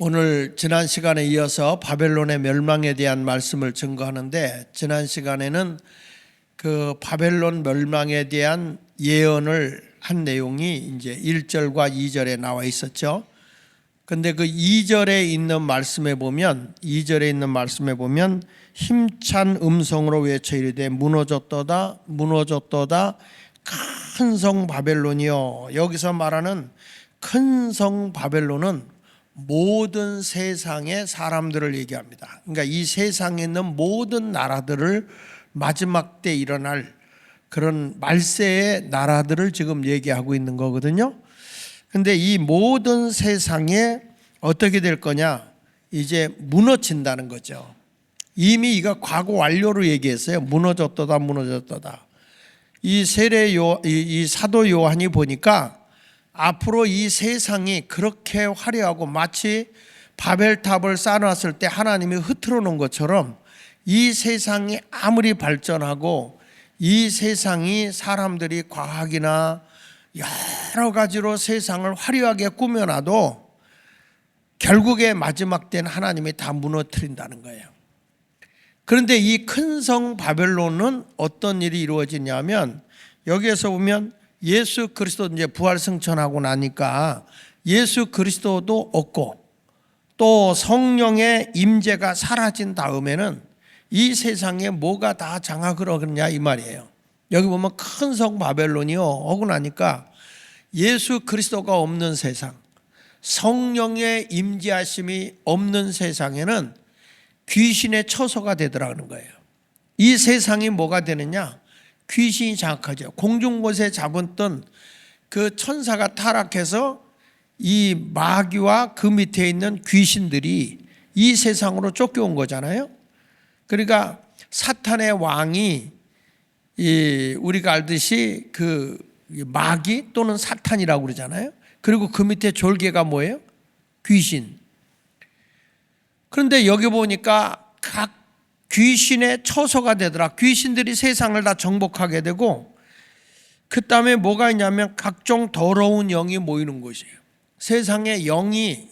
오늘 지난 시간에 이어서 바벨론의 멸망에 대한 말씀을 증거하는데, 지난 시간에는 그 바벨론 멸망에 대한 예언을 한 내용이 이제 1절과 2절에 나와 있었죠. 근데 그 2절에 있는 말씀에 보면 힘찬 음성으로 외쳐 이르되 무너졌도다 무너졌도다 큰 성 바벨론이요. 여기서 말하는 큰 성 바벨론은 모든 세상의 사람들을 얘기합니다. 그러니까 이 세상에 있는 모든 나라들을 마지막 때 일어날 그런 말세의 나라들을 지금 얘기하고 있는 거거든요. 근데 이 모든 세상에 어떻게 될 거냐? 이제 무너진다는 거죠. 이미 이거 과거 완료로 얘기했어요. 무너졌도다 무너졌도다. 이 사도 요한이 보니까 앞으로 이 세상이 그렇게 화려하고 마치 바벨탑을 쌓아놨을 때 하나님이 흐트러 놓은 것처럼 이 세상이 아무리 발전하고 이 세상이 사람들이 과학이나 여러 가지로 세상을 화려하게 꾸며놔도 결국에 마지막 때는 하나님이 다 무너뜨린다는 거예요. 그런데 이 큰 성 바벨론은 어떤 일이 이루어지냐면, 여기에서 보면 예수 그리스도 이제 부활 승천하고 나니까 예수 그리스도도 없고 또 성령의 임재가 사라진 다음에는 이 세상에 뭐가 다 장악을 하겠냐 이 말이에요. 여기 보면 큰 성 바벨론이요 하고 나니까 예수 그리스도가 없는 세상, 성령의 임재하심이 없는 세상에는 귀신의 처소가 되더라는 거예요. 이 세상이 뭐가 되느냐? 귀신이 장악하죠. 공중곳에 잡았던 그 천사가 타락해서 이 마귀와 그 밑에 있는 귀신들이 이 세상으로 쫓겨온 거잖아요. 그러니까 사탄의 왕이 우리가 알듯이 그 마귀 또는 사탄이라고 그러잖아요. 그리고 그 밑에 졸개가 뭐예요? 귀신. 그런데 여기 보니까 각 귀신의 처소가 되더라. 귀신들이 세상을 다 정복하게 되고, 그 다음에 뭐가 있냐면 각종 더러운 영이 모이는 곳이에요. 세상에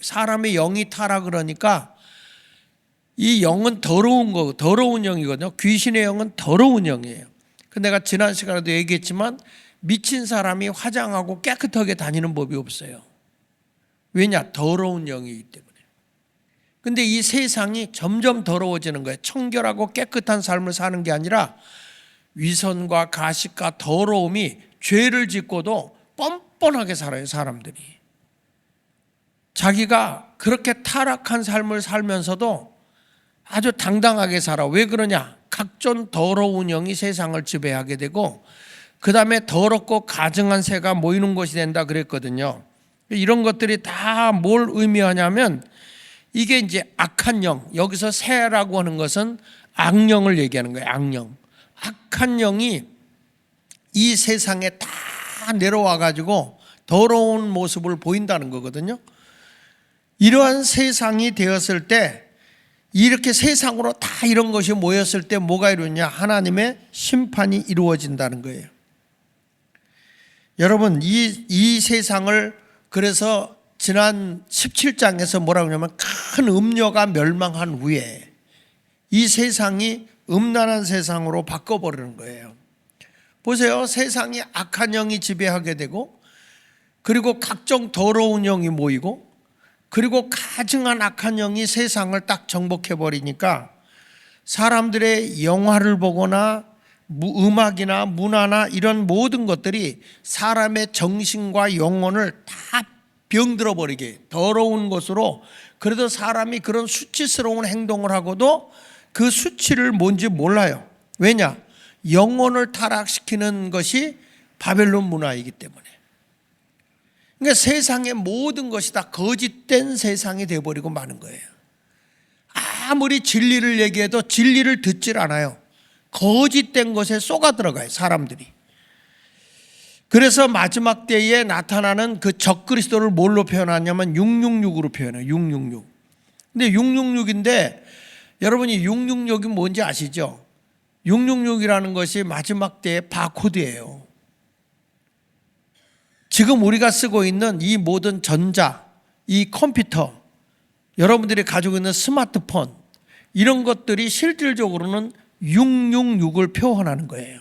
사람의 영이 타락을 하니까 이 영은 더러운 영이거든요. 귀신의 영은 더러운 영이에요. 내가 지난 시간에도 얘기했지만 미친 사람이 화장하고 깨끗하게 다니는 법이 없어요. 왜냐? 더러운 영이기 때문에. 근데 이 세상이 점점 더러워지는 거예요. 청결하고 깨끗한 삶을 사는 게 아니라 위선과 가식과 더러움이 죄를 짓고도 뻔뻔하게 살아요, 사람들이. 자기가 그렇게 타락한 삶을 살면서도 아주 당당하게 살아. 왜 그러냐? 각종 더러운 영이 세상을 지배하게 되고, 그 다음에 더럽고 가증한 새가 모이는 곳이 된다 그랬거든요. 이런 것들이 다 뭘 의미하냐면, 이게 이제 악한 영, 여기서 새라고 하는 것은 악령을 얘기하는 거예요. 악령. 악한 영이 이 세상에 다 내려와 가지고 더러운 모습을 보인다는 거거든요. 이러한 세상이 되었을 때, 이렇게 세상으로 다 이런 것이 모였을 때 뭐가 이루냐? 하나님의 심판이 이루어진다는 거예요. 여러분, 이 세상을 그래서 지난 17장에서 뭐라고 하냐면 큰 음녀가 멸망한 후에 이 세상이 음란한 세상으로 바꿔버리는 거예요. 보세요. 세상이 악한 영이 지배하게 되고, 그리고 각종 더러운 영이 모이고, 그리고 가증한 악한 영이 세상을 딱 정복해버리니까 사람들의 영화를 보거나 음악이나 문화나 이런 모든 것들이 사람의 정신과 영혼을 다 병들어 버리게, 더러운 것으로, 그래도 사람이 그런 수치스러운 행동을 하고도 그 수치를 뭔지 몰라요. 왜냐? 영혼을 타락시키는 것이 바벨론 문화이기 때문에. 그러니까 세상의 모든 것이 다 거짓된 세상이 되어버리고 마는 거예요. 아무리 진리를 얘기해도 진리를 듣질 않아요. 거짓된 것에 쏘가 들어가요, 사람들이. 그래서 마지막 때에 나타나는 그 적그리스도를 뭘로 표현하냐면 666으로 표현해요. 666. 근데 666인데 여러분이 666이 뭔지 아시죠? 666이라는 것이 마지막 때의 바코드예요. 지금 우리가 쓰고 있는 이 모든 전자, 이 컴퓨터, 여러분들이 가지고 있는 스마트폰 이런 것들이 실질적으로는 666을 표현하는 거예요.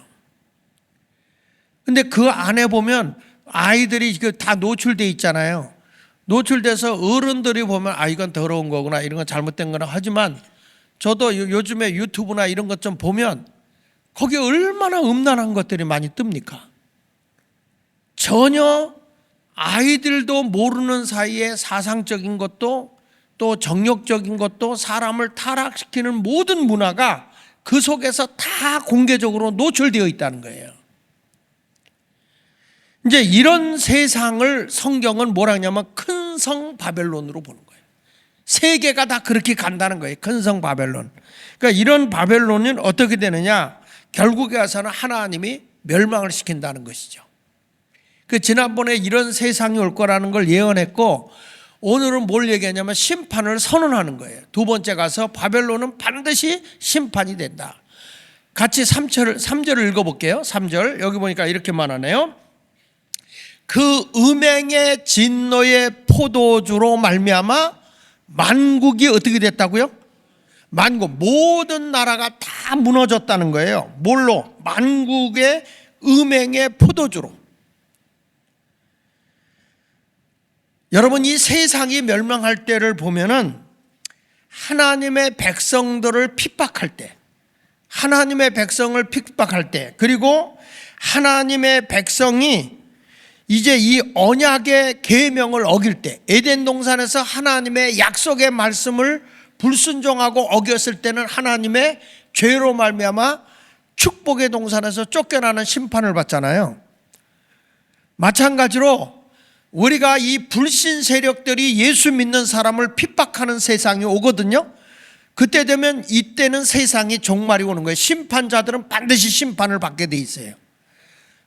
근데 그 안에 보면 아이들이 다 노출돼 있잖아요. 노출돼서 어른들이 보면 이건 더러운 거구나, 이런 건 잘못된 거나 하지만 저도 요즘에 유튜브나 이런 것 좀 보면 거기에 얼마나 음란한 것들이 많이 뜹니까? 전혀 아이들도 모르는 사이에 사상적인 것도 또 정욕적인 것도 사람을 타락시키는 모든 문화가 그 속에서 다 공개적으로 노출되어 있다는 거예요. 이제 이런 세상을 성경은 뭐라 하냐면 큰 성 바벨론으로 보는 거예요. 세계가 다 그렇게 간다는 거예요. 큰 성 바벨론. 그러니까 이런 바벨론은 어떻게 되느냐? 결국에 와서는 하나님이 멸망을 시킨다는 것이죠. 지난번에 이런 세상이 올 거라는 걸 예언했고, 오늘은 뭘 얘기하냐면 심판을 선언하는 거예요. 두 번째 가서 바벨론은 반드시 심판이 된다. 같이 3절을 읽어볼게요. 3절 여기 보니까 이렇게 말하네요. 그 음행의 진노의 포도주로 말미암아 만국이 어떻게 됐다고요? 만국, 모든 나라가 다 무너졌다는 거예요. 뭘로? 만국의 음행의 포도주로. 여러분, 이 세상이 멸망할 때를 보면은 하나님의 백성들을 핍박할 때, 하나님의 백성을 핍박할 때, 그리고 하나님의 백성이 이제 이 언약의 계명을 어길 때, 에덴 동산에서 하나님의 약속의 말씀을 불순종하고 어겼을 때는 하나님의 죄로 말미암아 축복의 동산에서 쫓겨나는 심판을 받잖아요. 마찬가지로 우리가 이 불신 세력들이 예수 믿는 사람을 핍박하는 세상이 오거든요. 그때 되면 이때는 세상이 종말이 오는 거예요. 심판자들은 반드시 심판을 받게 돼 있어요.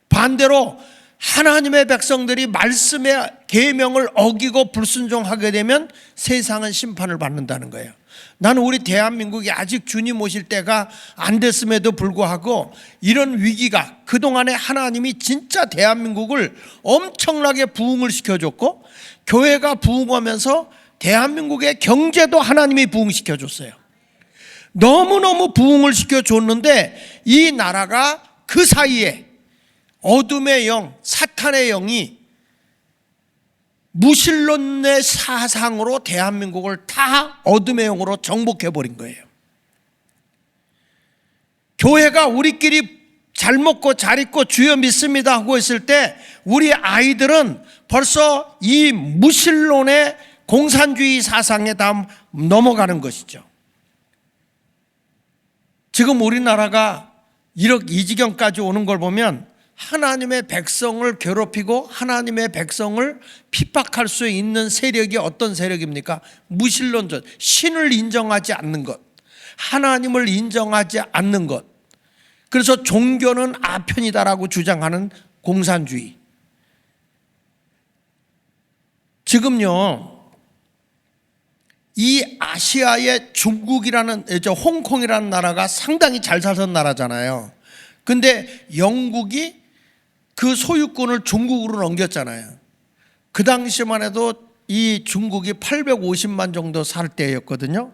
반대로 하나님의 백성들이 말씀의 계명을 어기고 불순종하게 되면 세상은 심판을 받는다는 거예요. 나는 우리 대한민국이 아직 주님 오실 때가 안 됐음에도 불구하고 이런 위기가, 그동안에 하나님이 진짜 대한민국을 엄청나게 부흥을 시켜줬고 교회가 부흥하면서 대한민국의 경제도 하나님이 부흥시켜줬어요. 너무너무 부흥을 시켜줬는데 이 나라가 그 사이에 어둠의 영, 사탄의 영이 무신론의 사상으로 대한민국을 다 어둠의 영으로 정복해버린 거예요. 교회가 우리끼리 잘 먹고 잘 입고 주여 믿습니다 하고 있을 때 우리 아이들은 벌써 이 무신론의 공산주의 사상에 다 넘어가는 것이죠. 지금 우리나라가 이 지경까지 오는 걸 보면 하나님의 백성을 괴롭히고 하나님의 백성을 핍박할 수 있는 세력이 어떤 세력입니까? 무신론적, 신을 인정하지 않는 것, 하나님을 인정하지 않는 것. 그래서 종교는 아편이다라고 주장하는 공산주의. 지금요, 이 아시아의 중국이라는, 홍콩이라는 나라가 상당히 잘 살던 나라잖아요. 근데 영국이 그 소유권을 중국으로 넘겼잖아요. 그 당시만 해도 이 중국이 850만 정도 살 때였거든요.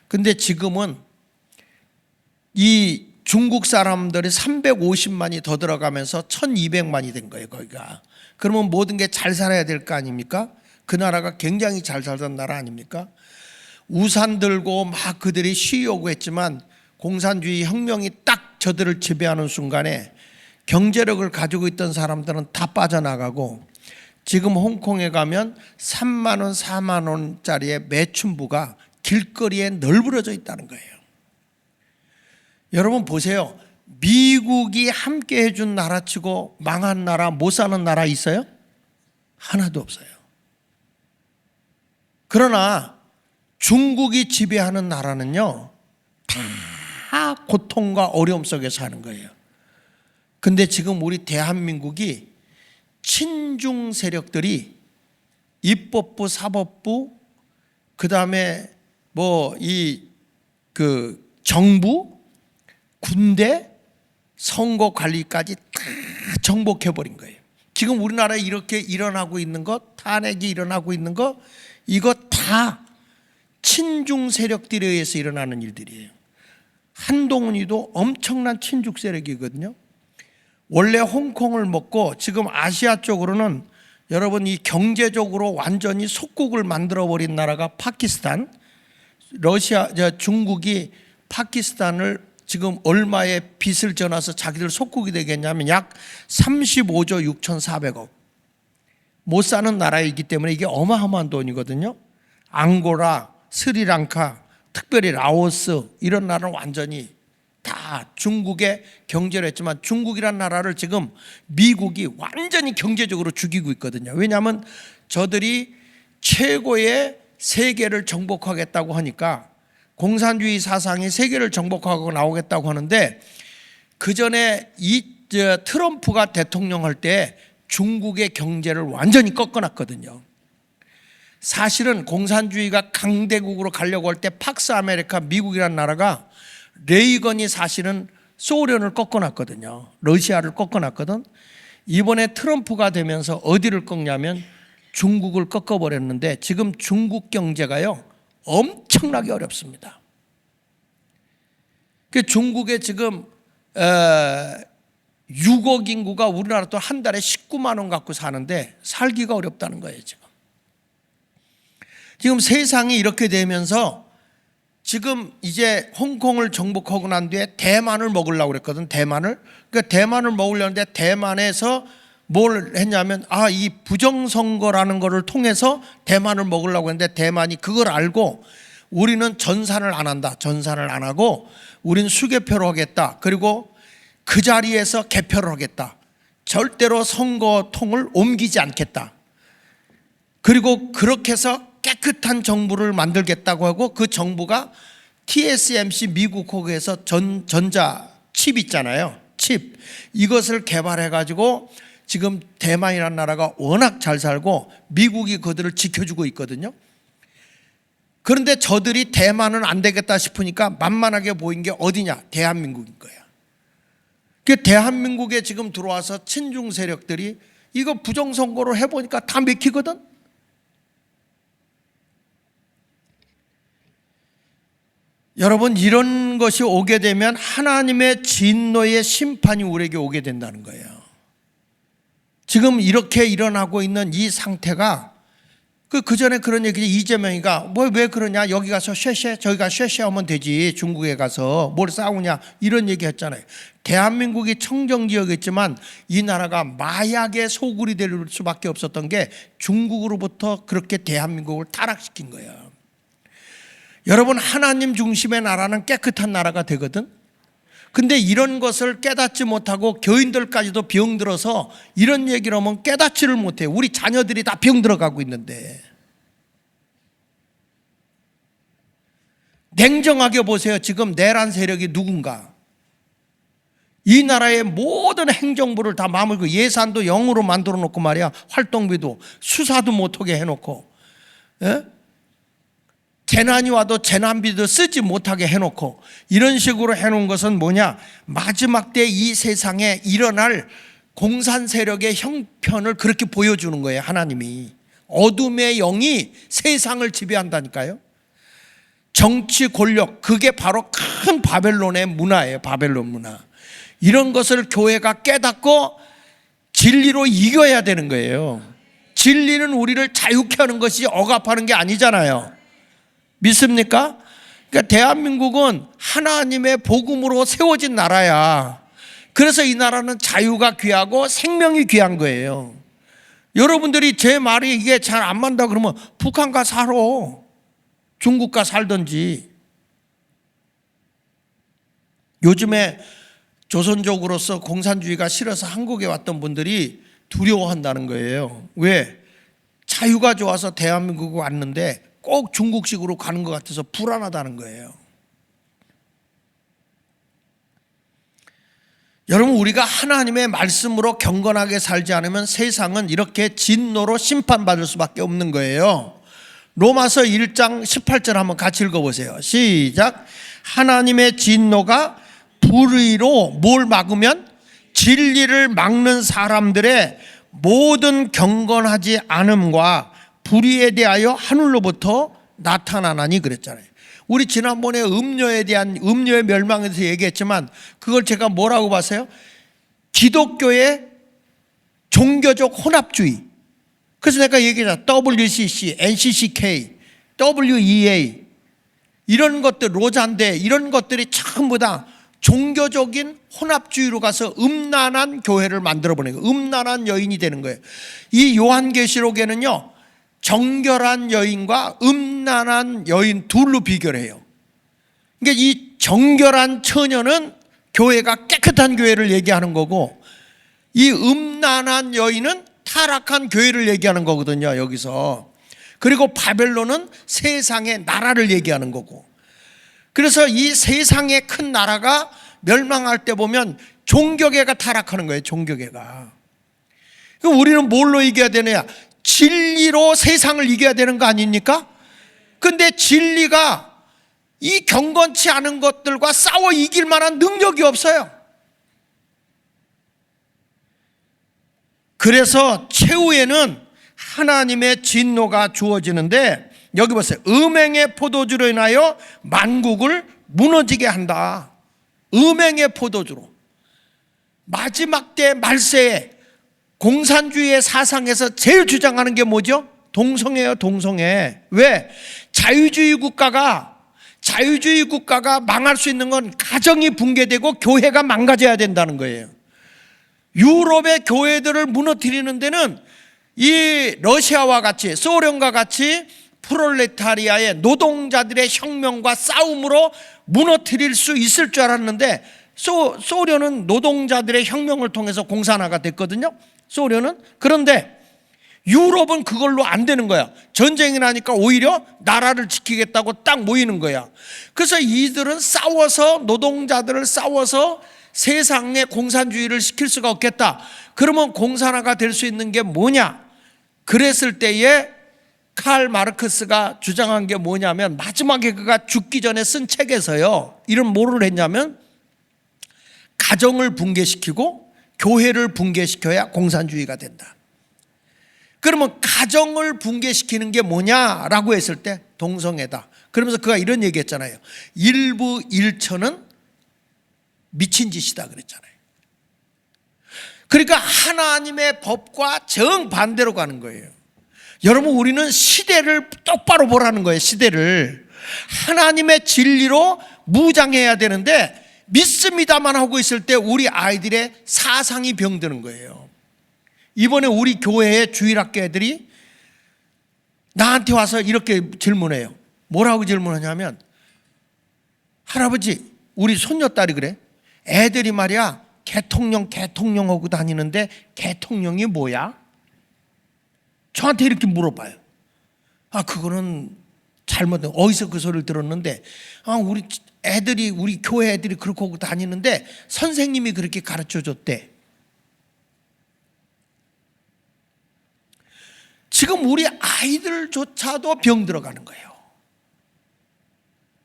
근데 지금은 이 중국 사람들이 350만이 더 들어가면서 1200만이 된 거예요, 거기가. 그러면 모든 게 잘 살아야 될 거 아닙니까? 그 나라가 굉장히 잘 살던 나라 아닙니까? 우산 들고 막 그들이 쉬려고 했지만 공산주의 혁명이 딱 저들을 지배하는 순간에 경제력을 가지고 있던 사람들은 다 빠져나가고 지금 홍콩에 가면 3만 원, 4만 원짜리의 매춘부가 길거리에 널브러져 있다는 거예요. 여러분 보세요. 미국이 함께 해준 나라치고 망한 나라, 못 사는 나라 있어요? 하나도 없어요. 그러나 중국이 지배하는 나라는요, 다 고통과 어려움 속에 사는 거예요. 근데 지금 우리 대한민국이 친중 세력들이 입법부, 사법부, 그 다음에 정부, 군대, 선거 관리까지 다 정복해버린 거예요. 지금 우리나라에 이렇게 일어나고 있는 것, 탄핵이 일어나고 있는 것, 이거 다 친중 세력들에 의해서 일어나는 일들이에요. 한동훈이도 엄청난 친중 세력이거든요. 원래 홍콩을 먹고 지금 아시아 쪽으로는 여러분 이 경제적으로 완전히 속국을 만들어버린 나라가 파키스탄, 중국이 파키스탄을 지금 얼마의 빚을 져놔서 자기들 속국이 되겠냐면 약 35조 6,400억. 못 사는 나라이기 때문에 이게 어마어마한 돈이거든요. 앙고라, 스리랑카, 특별히 라오스 이런 나라는 완전히 다 중국의 경제를 했지만 중국이란 나라를 지금 미국이 완전히 경제적으로 죽이고 있거든요. 왜냐하면 저들이 최고의 세계를 정복하겠다고 하니까 공산주의 사상이 세계를 정복하고 나오겠다고 하는데 그 전에 트럼프가 대통령 할 때 중국의 경제를 완전히 꺾어놨거든요. 사실은 공산주의가 강대국으로 가려고 할 때 팍스 아메리카 미국이라는 나라가 레이건이 사실은 소련을 꺾어놨거든요. 러시아를 꺾어놨거든. 이번에 트럼프가 되면서 어디를 꺾냐면 중국을 꺾어버렸는데 지금 중국 경제가요 엄청나게 어렵습니다. 중국에 지금 6억 인구가 우리나라 또 한 달에 19만 원 갖고 사는데 살기가 어렵다는 거예요. 지금 세상이 이렇게 되면서 지금 이제 홍콩을 정복하고 난 뒤에 대만을 먹으려고 그랬거든. 대만을. 그러니까 대만을 먹으려는데 대만에서 뭘 했냐면 이 부정선거라는 거를 통해서 대만을 먹으려고 했는데 대만이 그걸 알고 우리는 전산을 안 한다. 전산을 안 하고 우리는 수개표를 하겠다. 그리고 그 자리에서 개표를 하겠다. 절대로 선거통을 옮기지 않겠다. 그리고 그렇게 해서 깨끗한 정부를 만들겠다고 하고 그 정부가 TSMC 미국 호기에서 전자 칩 있잖아요. 칩. 이것을 개발해 가지고 지금 대만이라는 나라가 워낙 잘 살고 미국이 그들을 지켜주고 있거든요. 그런데 저들이 대만은 안 되겠다 싶으니까 만만하게 보인 게 어디냐? 대한민국인 거야. 그 대한민국에 지금 들어와서 친중 세력들이 이거 부정선거로 해보니까 다 맥히거든. 여러분 이런 것이 오게 되면 하나님의 진노의 심판이 우리에게 오게 된다는 거예요. 지금 이렇게 일어나고 있는 이 상태가 그 전에 그런 얘기 이재명이가 왜 그러냐 여기 가서 쉐쉐 저기 가서 쉐쉐 하면 되지 중국에 가서 뭘 싸우냐 이런 얘기 했잖아요. 대한민국이 청정지역이었지만 이 나라가 마약의 소굴이 될 수밖에 없었던 게 중국으로부터 그렇게 대한민국을 타락시킨 거예요. 여러분 하나님 중심의 나라는 깨끗한 나라가 되거든. 근데 이런 것을 깨닫지 못하고 교인들까지도 병들어서 이런 얘기를 하면 깨닫지를 못해요. 우리 자녀들이 다 병들어가고 있는데. 냉정하게 보세요. 지금 내란 세력이 누군가. 이 나라의 모든 행정부를 다 마물고 예산도 0으로 만들어 놓고 말이야. 활동비도 수사도 못하게 해놓고 재난이 와도 재난비도 쓰지 못하게 해놓고 이런 식으로 해놓은 것은 뭐냐? 마지막 때 이 세상에 일어날 공산 세력의 형편을 그렇게 보여주는 거예요. 하나님이 어둠의 영이 세상을 지배한다니까요. 정치 권력 그게 바로 큰 바벨론의 문화예요. 바벨론 문화. 이런 것을 교회가 깨닫고 진리로 이겨야 되는 거예요. 진리는 우리를 자유케 하는 것이 억압하는 게 아니잖아요. 믿습니까? 그러니까 대한민국은 하나님의 복음으로 세워진 나라야. 그래서 이 나라는 자유가 귀하고 생명이 귀한 거예요. 여러분들이 제 말이 이게 잘 안 맞는다 그러면 북한 가 살아. 중국 가 살든지. 요즘에 조선족으로서 공산주의가 싫어서 한국에 왔던 분들이 두려워한다는 거예요. 왜? 자유가 좋아서 대한민국에 왔는데 꼭 중국식으로 가는 것 같아서 불안하다는 거예요. 여러분 우리가 하나님의 말씀으로 경건하게 살지 않으면 세상은 이렇게 진노로 심판받을 수밖에 없는 거예요. 로마서 1장 18절 한번 같이 읽어보세요. 시작. 하나님의 진노가 불의로 뭘 막으면 진리를 막는 사람들의 모든 경건하지 않음과 불의에 대하여 하늘로부터 나타나나니 그랬잖아요. 우리 지난번에 음료에 대한 음료의 멸망에 대해서 얘기했지만 그걸 제가 뭐라고 봤어요? 기독교의 종교적 혼합주의. 그래서 내가 얘기했잖아. WCC, NCCK, WEA 이런 것들, 로잔대 이런 것들이 전부 다 종교적인 혼합주의로 가서 음란한 교회를 만들어 보는 거예요. 음란한 여인이 되는 거예요. 이 요한계시록에는요, 정결한 여인과 음란한 여인 둘로 비교를 해요. 그러니까 이 정결한 처녀는 교회가 깨끗한 교회를 얘기하는 거고, 이 음란한 여인은 타락한 교회를 얘기하는 거거든요, 여기서. 그리고 바벨론은 세상의 나라를 얘기하는 거고. 그래서 이 세상의 큰 나라가 멸망할 때 보면 종교계가 타락하는 거예요, 종교계가. 그럼 우리는 뭘로 이겨야 되느냐? 진리로 세상을 이겨야 되는 거 아닙니까? 근데 진리가 이 경건치 않은 것들과 싸워 이길 만한 능력이 없어요. 그래서 최후에는 하나님의 진노가 주어지는데, 여기 보세요. 음행의 포도주로 인하여 만국을 무너지게 한다. 음행의 포도주로. 마지막 때 말세에 공산주의의 사상에서 제일 주장하는 게 뭐죠? 동성애예요, 동성애. 왜? 자유주의 국가가 망할 수 있는 건 가정이 붕괴되고 교회가 망가져야 된다는 거예요. 유럽의 교회들을 무너뜨리는 데는 이 러시아와 같이, 소련과 같이 프롤레타리아의 노동자들의 혁명과 싸움으로 무너뜨릴 수 있을 줄 알았는데, 소련은 노동자들의 혁명을 통해서 공산화가 됐거든요, 소련은. 그런데 유럽은 그걸로 안 되는 거야. 전쟁이 나니까 오히려 나라를 지키겠다고 딱 모이는 거야. 그래서 이들은 싸워서, 노동자들을 싸워서 세상에 공산주의를 시킬 수가 없겠다. 그러면 공산화가 될 수 있는 게 뭐냐? 그랬을 때에 칼 마르크스가 주장한 게 뭐냐면, 마지막에 그가 죽기 전에 쓴 책에서요, 이런 뭐를 했냐면, 가정을 붕괴시키고 교회를 붕괴시켜야 공산주의가 된다. 그러면 가정을 붕괴시키는 게 뭐냐라고 했을 때 동성애다. 그러면서 그가 이런 얘기 했잖아요. 일부 일처는 미친 짓이다 그랬잖아요. 그러니까 하나님의 법과 정반대로 가는 거예요. 여러분, 우리는 시대를 똑바로 보라는 거예요. 시대를 하나님의 진리로 무장해야 되는데, 믿습니다만 하고 있을 때 우리 아이들의 사상이 병드는 거예요. 이번에 우리 교회의 주일학교 애들이 나한테 와서 이렇게 질문해요. 뭐라고 질문하냐면, 할아버지, 우리 손녀딸이 그래. 애들이 말이야, 개통령 하고 다니는데 개통령이 뭐야? 저한테 이렇게 물어봐요. 아, 그거는 잘못, 어디서 그 소리를 들었는데, 우리 애들이, 우리 교회 애들이 그렇게 하고 다니는데 선생님이 그렇게 가르쳐 줬대. 지금 우리 아이들조차도 병 들어가는 거예요.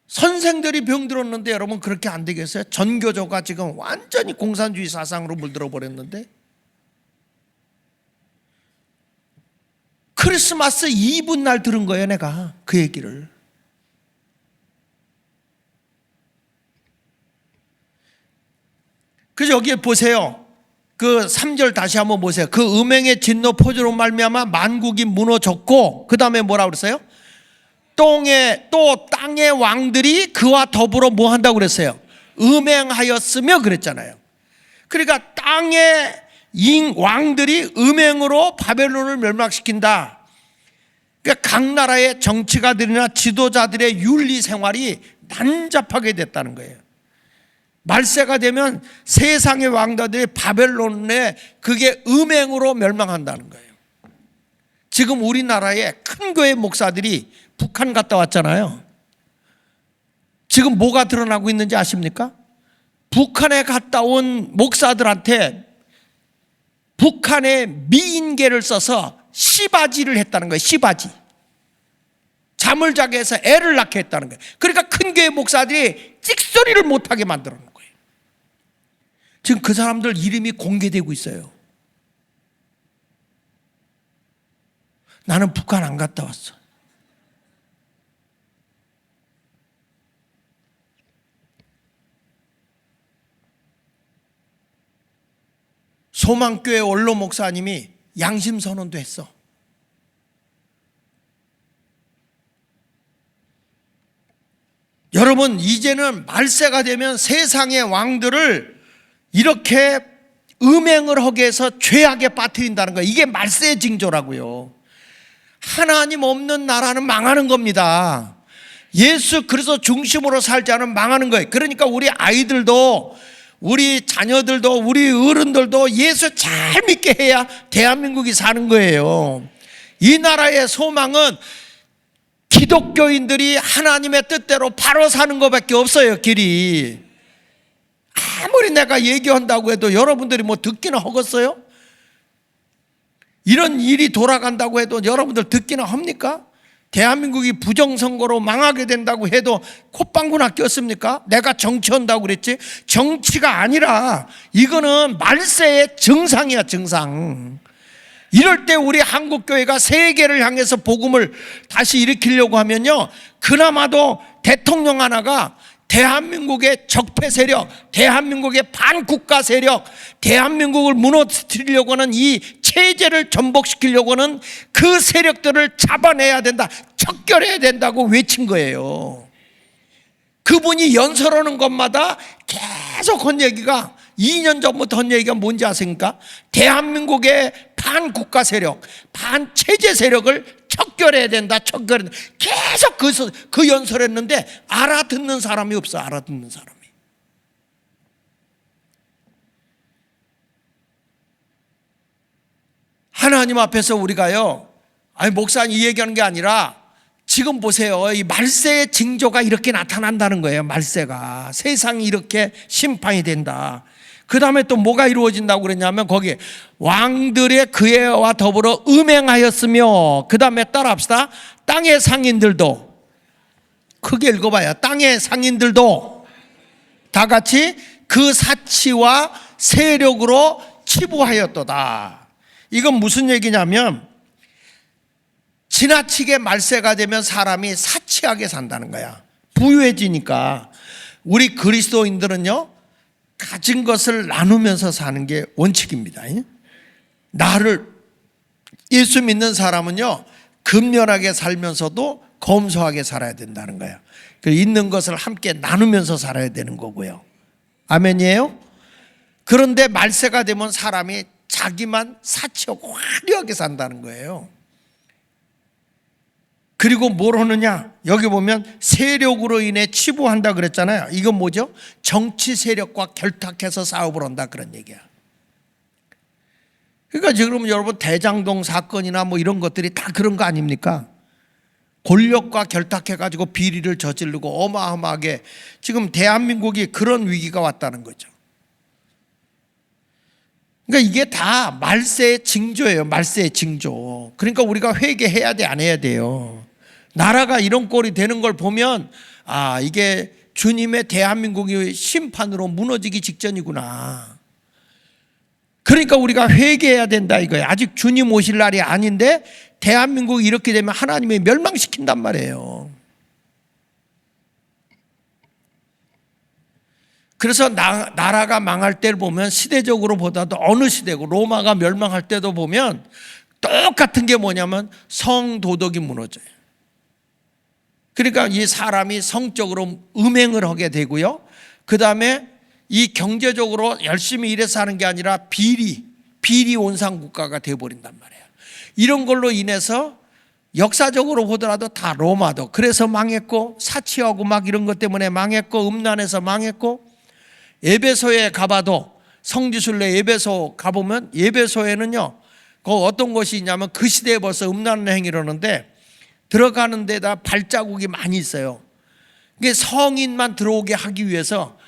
선생들이 병 들었는데 여러분, 그렇게 안 되겠어요? 전교조가 지금 완전히 공산주의 사상으로 물들어 버렸는데, 크리스마스 이브 날 들은 거예요, 내가 그 얘기를. 그래서 여기에 보세요. 그 3절 다시 한번 보세요. 그 음행의 진노 포조로 말미암아 만국이 무너졌고, 그 다음에 뭐라고 그랬어요? 땅의 왕들이 그와 더불어 뭐 한다고 그랬어요? 음행하였으며 그랬잖아요. 그러니까 땅의 왕들이 음행으로 바벨론을 멸망시킨다. 그러니까 각 나라의 정치가들이나 지도자들의 윤리 생활이 난잡하게 됐다는 거예요. 말세가 되면 세상의 왕자들이 바벨론에 그게 음행으로 멸망한다는 거예요. 지금 우리나라의 큰 교회 목사들이 북한 갔다 왔잖아요. 지금 뭐가 드러나고 있는지 아십니까? 북한에 갔다 온 목사들한테 북한의 미인계를 써서 시바지를 했다는 거예요. 시바지. 잠을 자게 해서 애를 낳게 했다는 거예요. 그러니까 큰 교회 목사들이 찍소리를 못하게 만들어 놓은 거예요. 지금 그 사람들 이름이 공개되고 있어요. 나는 북한 안 갔다 왔어. 소망교회 원로 목사님이 양심 선언도 했어. 여러분, 이제는 말세가 되면 세상의 왕들을 이렇게 음행을 하게 해서 죄악에 빠뜨린다는 거예요. 이게 말세의 징조라고요. 하나님 없는 나라는 망하는 겁니다. 예수 그리스도 중심으로 살지 않으면 망하는 거예요. 그러니까 우리 아이들도, 우리 자녀들도, 우리 어른들도 예수 잘 믿게 해야 대한민국이 사는 거예요. 이 나라의 소망은 기독교인들이 하나님의 뜻대로 바로 사는 것밖에 없어요. 길이. 아무리 내가 얘기한다고 해도 여러분들이 뭐 듣기나 하겠어요? 이런 일이 돌아간다고 해도 여러분들 듣기나 합니까? 대한민국이 부정선거로 망하게 된다고 해도 콧방구나 꼈습니까? 내가 정치한다고 그랬지? 정치가 아니라 이거는 말세의 증상이야, 증상. 이럴 때 우리 한국교회가 세계를 향해서 복음을 다시 일으키려고 하면요, 그나마도 대통령 하나가 대한민국의 적폐 세력, 대한민국의 반국가 세력, 대한민국을 무너뜨리려고 하는 이 체제를 전복시키려고 하는 그 세력들을 잡아내야 된다, 척결해야 된다고 외친 거예요. 그분이 연설하는 것마다 계속 한 얘기가, 2년 전부터 한 얘기가 뭔지 아십니까? 대한민국의 반국가 세력, 반체제 세력을 척결해야 된다, 척결해야 된다. 계속 그 연설했는데 알아듣는 사람이 없어, 알아듣는 사람이. 하나님 앞에서 우리가요, 아니 목사님 이 얘기하는 게 아니라 지금 보세요. 이 말세의 징조가 이렇게 나타난다는 거예요. 말세가. 세상이 이렇게 심판이 된다. 그 다음에 또 뭐가 이루어진다고 그랬냐면 거기에 왕들의 그애와 더불어 음행하였으며, 그 다음에 따라합시다. 땅의 상인들도, 크게 읽어봐요. 땅의 상인들도 다 같이 그 사치와 세력으로 치부하였도다. 이건 무슨 얘기냐면 지나치게 말세가 되면 사람이 사치하게 산다는 거야. 부유해지니까. 우리 그리스도인들은요, 가진 것을 나누면서 사는 게 원칙입니다. 예수 믿는 사람은요, 근면하게 살면서도 검소하게 살아야 된다는 거예요. 있는 것을 함께 나누면서 살아야 되는 거고요. 아멘이에요? 그런데 말세가 되면 사람이 자기만 사치하고 화려하게 산다는 거예요. 그리고 뭘 하느냐? 여기 보면 세력으로 인해 치부한다 그랬잖아요. 이건 뭐죠? 정치 세력과 결탁해서 사업을 한다, 그런 얘기야. 그러니까 지금 여러분 대장동 사건이나 뭐 이런 것들이 다 그런 거 아닙니까? 권력과 결탁해가지고 비리를 저지르고 어마어마하게 지금 대한민국이 그런 위기가 왔다는 거죠. 그러니까 이게 다 말세의 징조예요. 말세의 징조. 그러니까 우리가 회개해야 돼, 안 해야 돼요? 나라가 이런 꼴이 되는 걸 보면, 아, 이게 주님의 대한민국이 심판으로 무너지기 직전이구나. 그러니까 우리가 회개해야 된다 이거예요. 아직 주님 오실 날이 아닌데 대한민국이 이렇게 되면 하나님이 멸망시킨단 말이에요. 그래서 나라가 망할 때를 보면 시대적으로 보다도 어느 시대고 로마가 멸망할 때도 보면 똑같은 게 뭐냐면 성도덕이 무너져요. 그러니까 이 사람이 성적으로 음행을 하게 되고요. 그 다음에 이 경제적으로 열심히 일해서 하는 게 아니라 비리 온상 국가가 되어버린단 말이에요. 이런 걸로 인해서 역사적으로 보더라도 다 로마도 그래서 망했고, 사치하고 막 이런 것 때문에 망했고, 음란해서 망했고, 에베소에 가봐도, 성지순례 에베소 가보면 에베소에는요, 그 어떤 것이 있냐면 그 시대에 벌써 음란한 행위를 하는데 들어가는 데다 발자국이 많이 있어요. 이게 성인만 들어오게 하기 위해서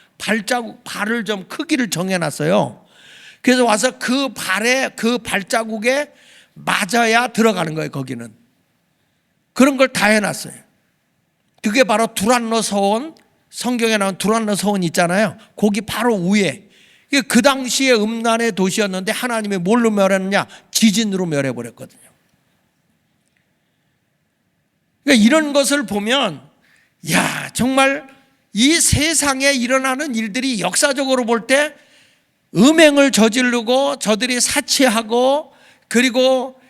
발을 좀 크기를 정해놨어요. 그래서 와서 그 발자국에 맞아야 들어가는 거예요. 거기는 그런 걸 다 해놨어요. 그게 바로 두란노 서원, 성경에 나온 두란노 서원 있잖아요. 거기 바로 위에. 그 당시에 음란의 도시였는데 하나님이 뭘로 멸했느냐? 지진으로 멸해버렸거든요. 그러니까 이런 것을 보면, 야, 정말 이 세상에 일어나는 일들이 역사적으로 볼 때 음행을 저지르고 저들이 사치하고 그리고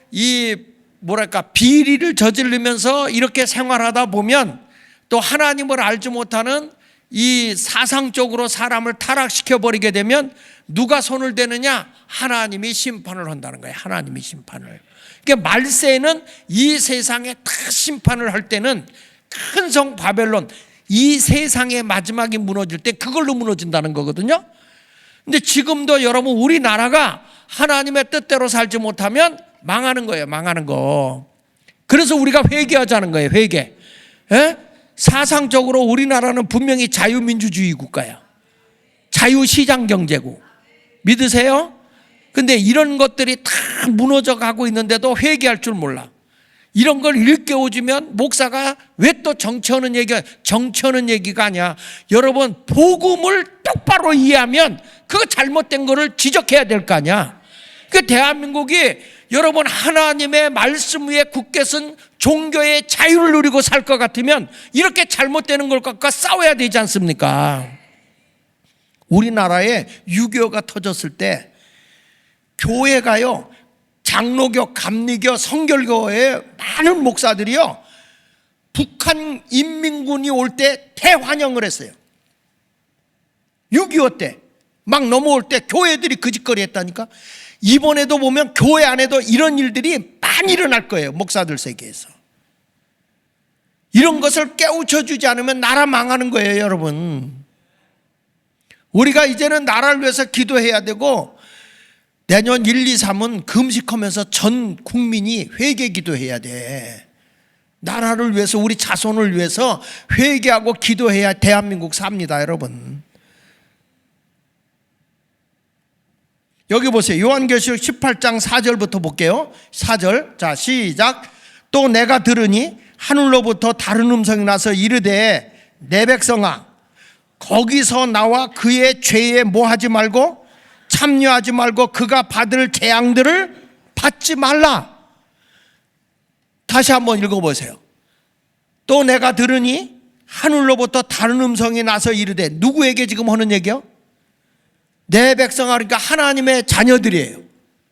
비리를 저지르면서 이렇게 생활하다 보면 또 하나님을 알지 못하는 이 사상적으로 사람을 타락시켜 버리게 되면 누가 손을 대느냐? 하나님이 심판을 한다는 거예요. 하나님이 심판을. 그러니까 말세는 이 세상에 다 심판을 할 때는 큰 성 바벨론, 이 세상의 마지막이 무너질 때 그걸로 무너진다는 거거든요. 근데 지금도 여러분 우리나라가 하나님의 뜻대로 살지 못하면 망하는 거예요. 망하는 거. 그래서 우리가 회개하자는 거예요. 회개. 에? 사상적으로 우리나라는 분명히 자유민주주의 국가야. 자유시장경제국. 믿으세요? 근데 이런 것들이 다 무너져 가고 있는데도 회개할 줄 몰라. 이런 걸 일깨워주면 목사가 왜 또 정치하는 얘기가 아니야. 여러분 복음을 똑바로 이해하면 그거 잘못된 거를 지적해야 될 거 아니야. 그 대한민국이 여러분 하나님의 말씀 위에 굳게 쓴 종교의 자유를 누리고 살 것 같으면 이렇게 잘못되는 것과 싸워야 되지 않습니까? 우리나라에 6.25가 터졌을 때 교회가요, 장로교, 감리교, 성결교의 많은 목사들이요, 북한 인민군이 올 때 대환영을 했어요. 6.25 때 막 넘어올 때 교회들이 그 짓거리 했다니까. 이번에도 보면 교회 안에도 이런 일들이 많이 일어날 거예요. 목사들 세계에서. 이런 것을 깨우쳐주지 않으면 나라 망하는 거예요, 여러분. 우리가 이제는 나라를 위해서 기도해야 되고, 내년 1, 2, 3은 금식하면서 전 국민이 회개 기도해야 돼. 나라를 위해서, 우리 자손을 위해서 회개하고 기도해야 대한민국 삽니다, 여러분. 여기 보세요. 요한계시록 18장 4절부터 볼게요. 4절. 자, 시작. 또 내가 들으니 하늘로부터 다른 음성이 나서 이르되 내 백성아, 거기서 나와 그의 죄에 뭐하지 말고 참여하지 말고 그가 받을 재앙들을 받지 말라. 다시 한번 읽어보세요. 또 내가 들으니 하늘로부터 다른 음성이 나서 이르되, 누구에게 지금 하는 얘기요? 내 백성아, 그러니까 하나님의 자녀들이에요.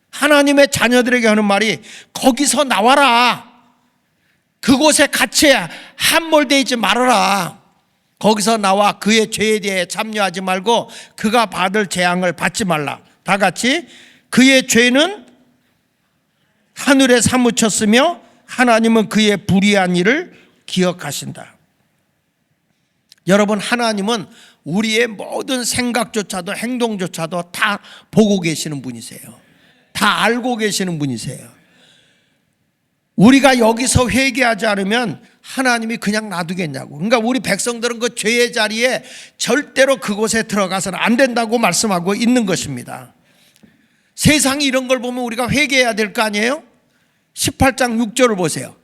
하나님의 자녀들에게 하는 말이 거기서 나와라. 그곳에 같이 함몰되어 있지 말아라. 거기서 나와 그의 죄에 대해 참여하지 말고 그가 받을 재앙을 받지 말라. 다 같이. 그의 죄는 하늘에 사무쳤으며 하나님은 그의 불의한 일을 기억하신다. 여러분, 하나님은 우리의 모든 생각조차도 행동조차도 다 보고 계시는 분이세요. 다 알고 계시는 분이세요. 우리가 여기서 회개하지 않으면 하나님이 그냥 놔두겠냐고. 그러니까 우리 백성들은 그 죄의 자리에 절대로 그곳에 들어가서는 안 된다고 말씀하고 있는 것입니다. 세상이 이런 걸 보면 우리가 회개해야 될 거 아니에요? 18장 6절을 보세요.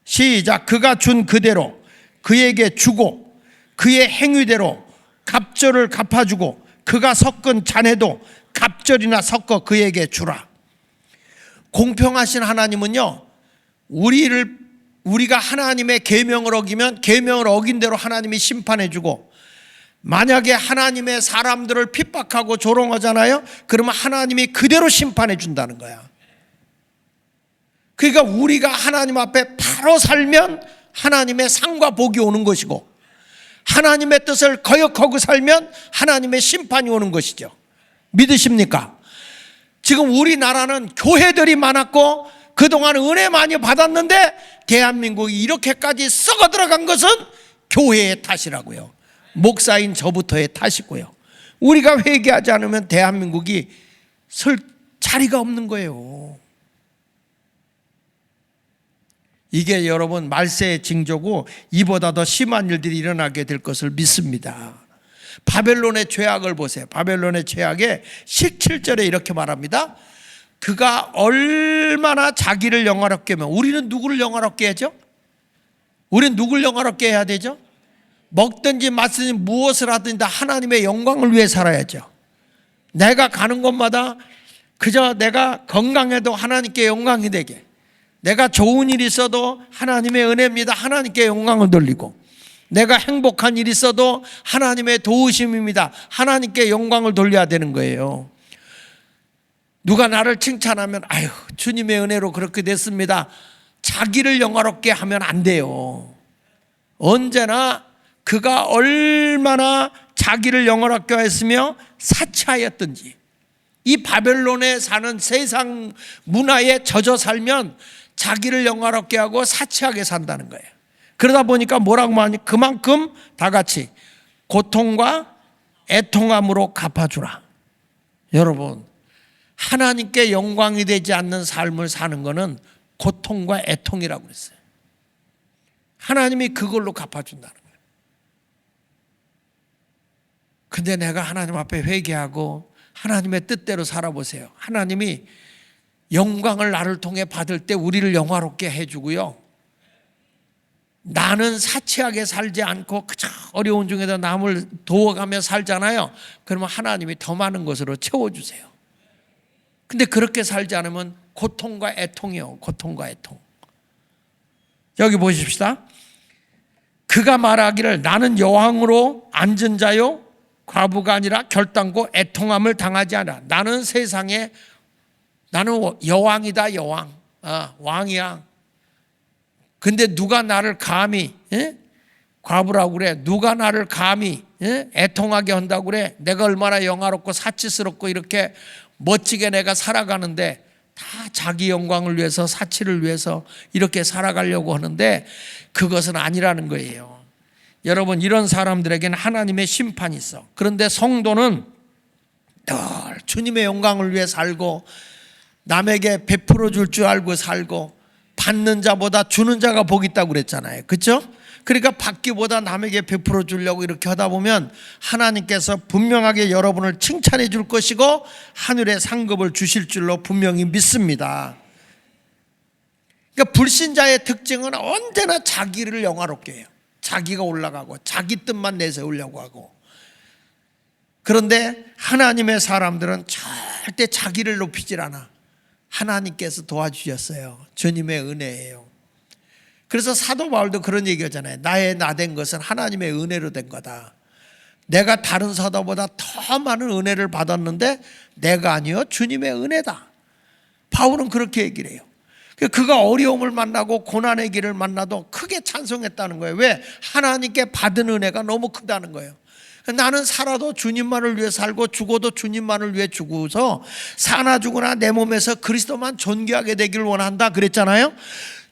시작. 그가 준 그대로 그에게 주고 그의 행위대로 갑절을 갚아주고 그가 섞은 잔에도 갑절이나 섞어 그에게 주라. 공평하신 하나님은요, 우리가 하나님의 계명을 어기면 계명을 어긴 대로 하나님이 심판해 주고, 만약에 하나님의 사람들을 핍박하고 조롱하잖아요. 그러면 하나님이 그대로 심판해 준다는 거야. 그러니까 우리가 하나님 앞에 바로 살면 하나님의 상과 복이 오는 것이고, 하나님의 뜻을 거역하고 살면 하나님의 심판이 오는 것이죠. 믿으십니까? 지금 우리나라는 교회들이 많았고 그동안 은혜 많이 받았는데 대한민국이 이렇게까지 썩어 들어간 것은 교회의 탓이라고요. 목사인 저부터의 탓이고요. 우리가 회개하지 않으면 대한민국이 설 자리가 없는 거예요. 이게 여러분 말세의 징조고 이보다 더 심한 일들이 일어나게 될 것을 믿습니다. 바벨론의 죄악을 보세요. 바벨론의 죄악에 17절에 이렇게 말합니다. 그가 얼마나 자기를 영화롭게 하면, 우리는 누구를 영화롭게 하죠? 우리는 누구를 영화롭게 해야 되죠? 먹든지 마시든지 무엇을 하든지 다 하나님의 영광을 위해 살아야죠. 내가 가는 곳마다 그저 내가 건강해도 하나님께 영광이 되게, 내가 좋은 일이 있어도 하나님의 은혜입니다, 하나님께 영광을 돌리고, 내가 행복한 일이 있어도 하나님의 도우심입니다, 하나님께 영광을 돌려야 되는 거예요. 누가 나를 칭찬하면 아유, 주님의 은혜로 그렇게 됐습니다. 자기를 영화롭게 하면 안 돼요. 언제나 그가 얼마나 자기를 영화롭게 했으며 사치하였든지, 이 바벨론에 사는 세상 문화에 젖어 살면 자기를 영화롭게 하고 사치하게 산다는 거예요. 그러다 보니까 뭐라고 하니, 그만큼 다 같이 고통과 애통함으로 갚아주라. 여러분, 하나님께 영광이 되지 않는 삶을 사는 것은 고통과 애통이라고 그랬어요. 하나님이 그걸로 갚아준다는 거예요. 근데 내가 하나님 앞에 회개하고 하나님의 뜻대로 살아보세요. 하나님이 영광을 나를 통해 받을 때 우리를 영화롭게 해주고요, 나는 사치하게 살지 않고 그저 어려운 중에도 남을 도와가며 살잖아요. 그러면 하나님이 더 많은 것으로 채워주세요. 근데 그렇게 살지 않으면 고통과 애통이요, 고통과 애통. 여기 보십시다. 그가 말하기를 나는 여왕으로 앉은 자요 과부가 아니라 결단코 애통함을 당하지 않아. 나는 세상에, 나는 여왕이다, 여왕. 왕이야. 근데 누가 나를 감히 과부라고 그래? 누가 나를 감히 애통하게 한다고 그래? 내가 얼마나 영화롭고 사치스럽고 이렇게 멋지게 내가 살아가는데 다 자기 영광을 위해서, 사치를 위해서 이렇게 살아가려고 하는데 그것은 아니라는 거예요. 여러분, 이런 사람들에게는 하나님의 심판이 있어. 그런데 성도는 늘 주님의 영광을 위해 살고 남에게 베풀어 줄 줄 알고 살고, 받는 자보다 주는 자가 복이 있다고 그랬잖아요. 그렇죠? 그러니까 받기보다 남에게 베풀어 주려고 이렇게 하다 보면 하나님께서 분명하게 여러분을 칭찬해 줄 것이고 하늘의 상급을 주실 줄로 분명히 믿습니다. 그러니까 불신자의 특징은 언제나 자기를 영화롭게 해요. 자기가 올라가고 자기 뜻만 내세우려고 하고. 그런데 하나님의 사람들은 절대 자기를 높이질 않아. 하나님께서 도와주셨어요. 주님의 은혜예요. 그래서 사도 바울도 그런 얘기하잖아요. 나의 나된 것은 하나님의 은혜로 된 거다. 내가 다른 사도보다 더 많은 은혜를 받았는데 내가 아니요, 주님의 은혜다. 바울은 그렇게 얘기를 해요. 그가 어려움을 만나고 고난의 길을 만나도 크게 찬송했다는 거예요. 왜? 하나님께 받은 은혜가 너무 크다는 거예요. 나는 살아도 주님만을 위해 살고 죽어도 주님만을 위해 죽어서 사나 죽으나 내 몸에서 그리스도만 존귀하게 되기를 원한다 그랬잖아요.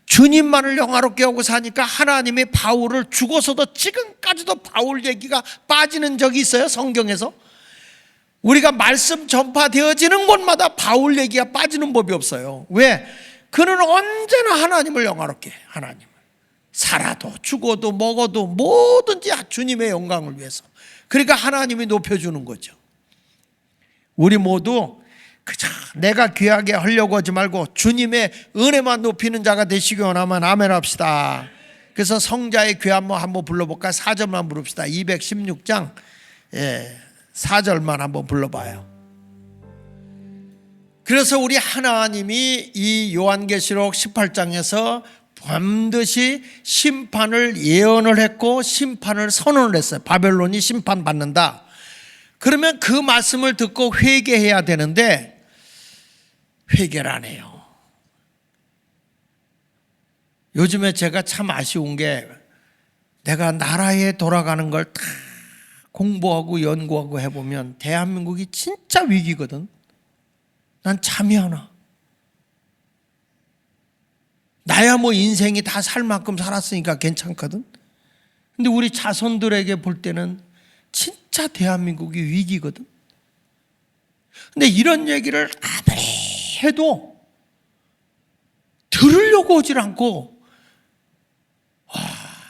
주님만을 영화롭게 하고 사니까 하나님이 바울을, 죽어서도 지금까지도 바울 얘기가 빠지는 적이 있어요, 성경에서. 우리가 말씀 전파되어지는 곳마다 바울 얘기가 빠지는 법이 없어요. 왜? 그는 언제나 하나님을 영화롭게 해요. 하나님을. 살아도 죽어도 먹어도 뭐든지 주님의 영광을 위해서. 그러니까 하나님이 높여주는 거죠. 우리 모두 그저 내가 귀하게 하려고 하지 말고 주님의 은혜만 높이는 자가 되시기 원하면 아멘 합시다. 그래서 성자의 귀한 한번 불러볼까? 4절만 부릅시다. 216장 4절만 한번 불러봐요. 그래서 우리 하나님이 이 요한계시록 18장에서 반드시 심판을 예언을 했고 심판을 선언을 했어요. 바벨론이 심판받는다. 그러면 그 말씀을 듣고 회개해야 되는데 회개를 안 해요. 요즘에 제가 참 아쉬운 게, 내가 나라에 돌아가는 걸 다 공부하고 연구하고 해보면 대한민국이 진짜 위기거든. 난 잠이 안 와. 나야 뭐 인생이 다 살 만큼 살았으니까 괜찮거든. 근데 우리 자손들에게 볼 때는 진짜 대한민국이 위기거든. 근데 이런 얘기를 아무리 해도 들으려고 오질 않고,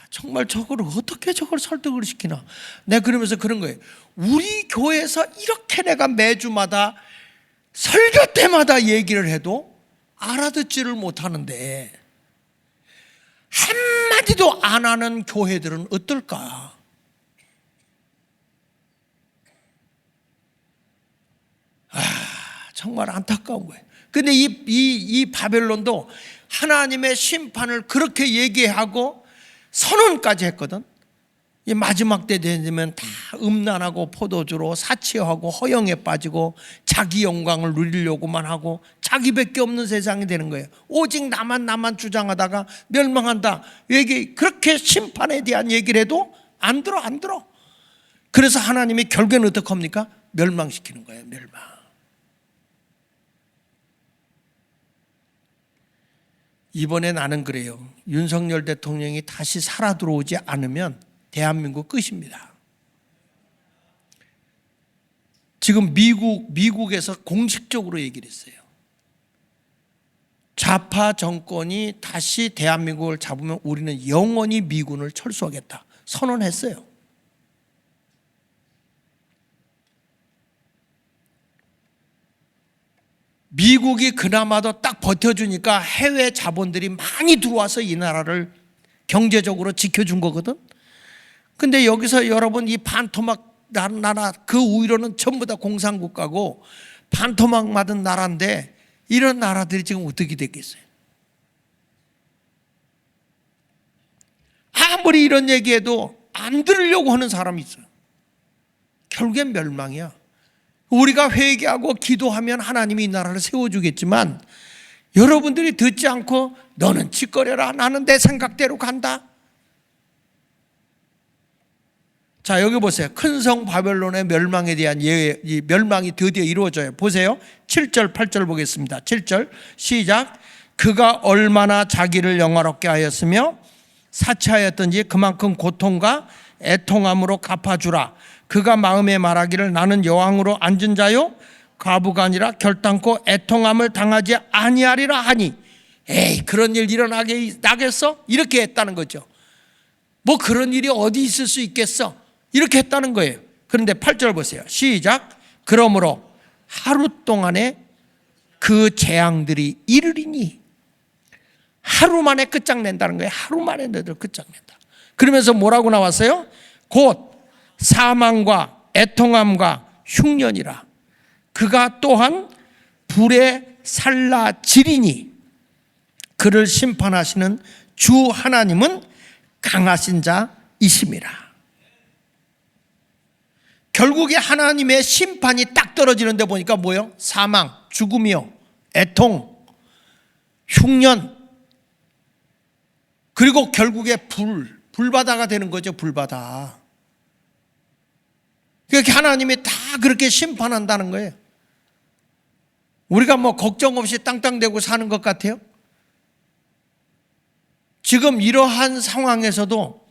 정말 저걸 어떻게 저걸 설득을 시키나. 내가 그러면서 그런 거예요. 우리 교회에서 이렇게 내가 매주마다 설교 때마다 얘기를 해도 알아듣지를 못하는데 한마디도 안 하는 교회들은 어떨까? 정말 안타까운 거예요. 근데 이 바벨론도 하나님의 심판을 그렇게 얘기하고 선언까지 했거든. 이 마지막 때 되면 다 음란하고 포도주로 사치하고 허영에 빠지고 자기 영광을 누리려고만 하고 자기밖에 없는 세상이 되는 거예요. 오직 나만 주장하다가 멸망한다. 얘기 그렇게 심판에 대한 얘기를 해도 안 들어. 그래서 하나님이 결국에는 어떻게 합니까? 멸망시키는 거예요. 멸망. 이번에 나는 그래요. 윤석열 대통령이 다시 살아 들어오지 않으면 대한민국 끝입니다. 지금 미국에서 공식적으로 얘기를 했어요. 좌파 정권이 다시 대한민국을 잡으면 우리는 영원히 미군을 철수하겠다 선언했어요. 미국이 그나마도 딱 버텨주니까 해외 자본들이 많이 들어와서 이 나라를 경제적으로 지켜준 거거든. 근데 여기서 여러분 이 반토막 나라 그 우위로는 전부 다 공산국가고 반토막 맞은 나라인데 이런 나라들이 지금 어떻게 됐겠어요? 아무리 이런 얘기해도 안 들으려고 하는 사람이 있어요. 결국엔 멸망이야. 우리가 회개하고 기도하면 하나님이 이 나라를 세워주겠지만 여러분들이 듣지 않고 너는 짓거려라, 나는 내 생각대로 간다. 자, 여기 보세요. 큰 성 바벨론의 멸망에 대한 이 멸망이 드디어 이루어져요. 보세요. 7절 8절 보겠습니다. 7절 시작. 그가 얼마나 자기를 영화롭게 하였으며 사치하였던지 그만큼 고통과 애통함으로 갚아주라. 그가 마음에 말하기를 나는 여왕으로 앉은 자요 과부가 아니라 결단코 애통함을 당하지 아니하리라 하니, 에이 그런 일 나겠어? 이렇게 했다는 거죠. 뭐 그런 일이 어디 있을 수 있겠어? 이렇게 했다는 거예요. 그런데 8절 보세요. 시작. 그러므로 하루 동안에 그 재앙들이 이르리니, 하루 만에 끝장낸다는 거예요. 하루 만에 너희들 끝장낸다. 그러면서 뭐라고 나왔어요? 곧 사망과 애통함과 흉년이라. 그가 또한 불에 살라지리니 그를 심판하시는 주 하나님은 강하신 자이심이라. 결국에 하나님의 심판이 딱 떨어지는데 보니까 뭐예요? 사망, 죽음이요, 애통, 흉년, 그리고 결국에 불바다가 되는 거죠. 불바다. 그렇게 하나님이 다 그렇게 심판한다는 거예요. 우리가 뭐 걱정 없이 땅땅대고 사는 것 같아요? 지금 이러한 상황에서도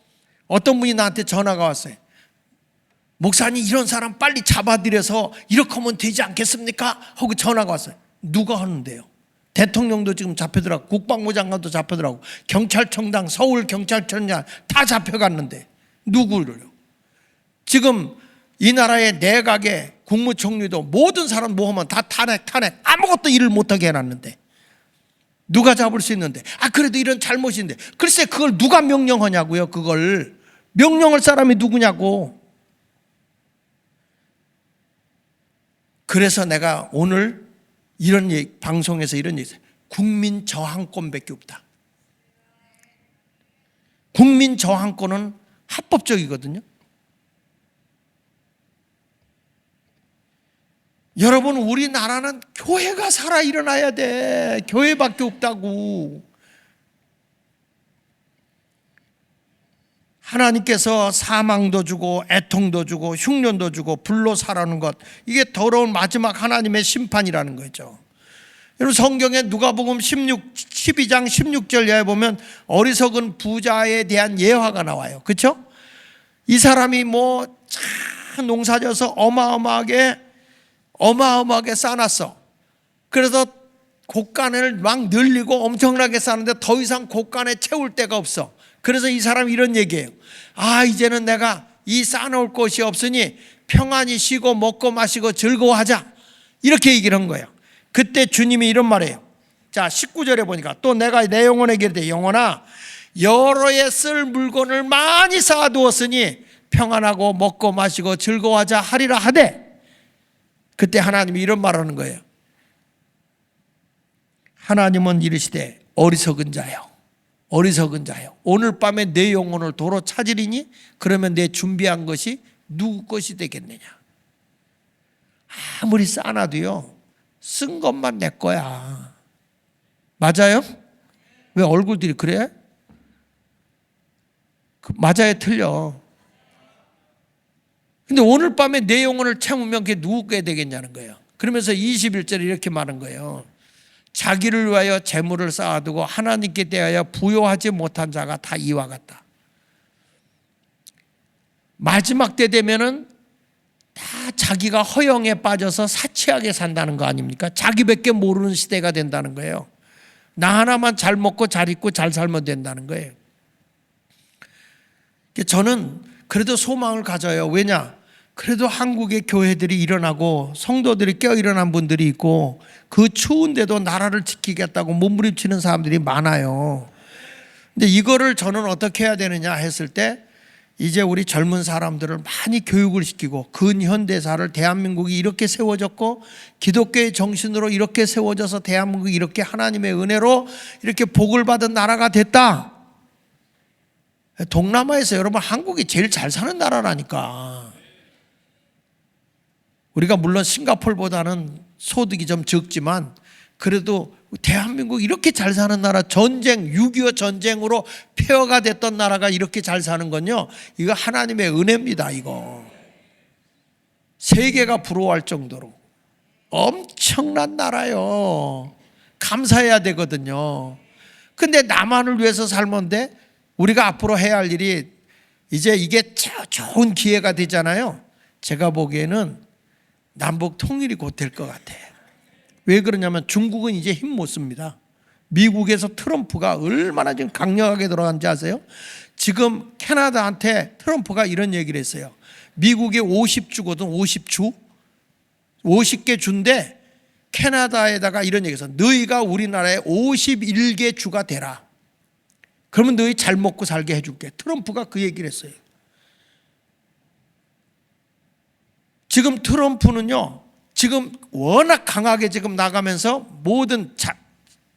어떤 분이 나한테 전화가 왔어요. 목사님, 이런 사람 빨리 잡아들여서 이렇게 하면 되지 않겠습니까? 하고 전화가 왔어요. 누가 하는데요? 대통령도 지금 잡혀들어가고 국방부 장관도 잡혀들어가고 경찰청장, 서울경찰청장 다 잡혀갔는데 누구를요? 지금 이 나라의 내각의 국무총리도 모든 사람 모으면 다 탄핵 아무것도 일을 못하게 해놨는데 누가 잡을 수 있는데, 그래도 이런 잘못인데, 글쎄 그걸 누가 명령하냐고요. 그걸 명령할 사람이 누구냐고. 그래서 내가 오늘 이런 방송에서 이런 얘기 했어요. 국민 저항권밖에 없다. 국민 저항권은 합법적이거든요. 여러분, 우리나라는 교회가 살아 일어나야 돼. 교회밖에 없다고. 하나님께서 사망도 주고 애통도 주고 흉년도 주고 불로 살아는 것, 이게 더러운 마지막 하나님의 심판이라는 거죠. 여러분, 성경에 누가복음 12장 16절 이하에 보면 어리석은 부자에 대한 예화가 나와요. 그렇죠? 이 사람이 뭐 참 농사져서 어마어마하게 쌓아놨어. 그래서 곡간을 막 늘리고 엄청나게 쌓는데 더 이상 곡간에 채울 데가 없어. 그래서 이 사람이 이런 얘기해요. 이제는 내가 이 쌓아놓을 곳이 없으니 평안히 쉬고 먹고 마시고 즐거워하자. 이렇게 얘기를 한 거예요. 그때 주님이 이런 말이에요. 자, 19절에 보니까 또 내가 내 영혼에게 이르되 영혼아, 여러 해 쓸 물건을 많이 쌓아두었으니 평안하고 먹고 마시고 즐거워하자 하리라 하되, 그때 하나님이 이런 말을 하는 거예요. 하나님은 이르시되 어리석은 자요, 어리석은 자요, 오늘 밤에 내 영혼을 도로 찾으리니 그러면 내 준비한 것이 누구 것이 되겠느냐. 아무리 쌓아놔도요, 쓴 것만 내 거야. 맞아요? 왜 얼굴들이 그래? 맞아요, 틀려? 근데 오늘 밤에 내 영혼을 채우면 그게 누구 게 되겠냐는 거예요. 그러면서 21절에 이렇게 말한 거예요. 자기를 위하여 재물을 쌓아두고 하나님께 대하여 부요하지 못한 자가 다 이와 같다. 마지막 때 되면은 다 자기가 허영에 빠져서 사치하게 산다는 거 아닙니까? 자기밖에 모르는 시대가 된다는 거예요. 나 하나만 잘 먹고 잘 입고 잘 살면 된다는 거예요. 저는 그래도 소망을 가져요. 왜냐? 그래도 한국의 교회들이 일어나고 성도들이 깨어 일어난 분들이 있고 그 추운데도 나라를 지키겠다고 몸부림치는 사람들이 많아요. 근데 이거를 저는 어떻게 해야 되느냐 했을 때, 이제 우리 젊은 사람들을 많이 교육을 시키고 근현대사를 대한민국이 이렇게 세워졌고 기독교의 정신으로 이렇게 세워져서 대한민국이 이렇게 하나님의 은혜로 이렇게 복을 받은 나라가 됐다. 동남아에서 여러분 한국이 제일 잘 사는 나라라니까. 우리가 물론 싱가포르보다는 소득이 좀 적지만 그래도 대한민국 이렇게 잘 사는 나라, 전쟁 6.25 전쟁으로 폐허가 됐던 나라가 이렇게 잘 사는 건요, 이거 하나님의 은혜입니다. 이거 세계가 부러워할 정도로 엄청난 나라요. 감사해야 되거든요. 근데 나만을 위해서 살면데 우리가 앞으로 해야 할 일이, 이제 이게 좋은 기회가 되잖아요. 제가 보기에는 남북 통일이 곧 될 것 같아요. 왜 그러냐면 중국은 이제 힘 못 씁니다. 미국에서 트럼프가 얼마나 지금 강력하게 들어간지 아세요? 지금 캐나다한테 트럼프가 이런 얘기를 했어요. 미국이 50주거든, 50주. 50개 주인데 캐나다에다가 이런 얘기했어. 너희가 우리나라의 51개 주가 되라. 그러면 너희 잘 먹고 살게 해줄게. 트럼프가 그 얘기를 했어요. 지금 트럼프는요, 지금 워낙 강하게 지금 나가면서 모든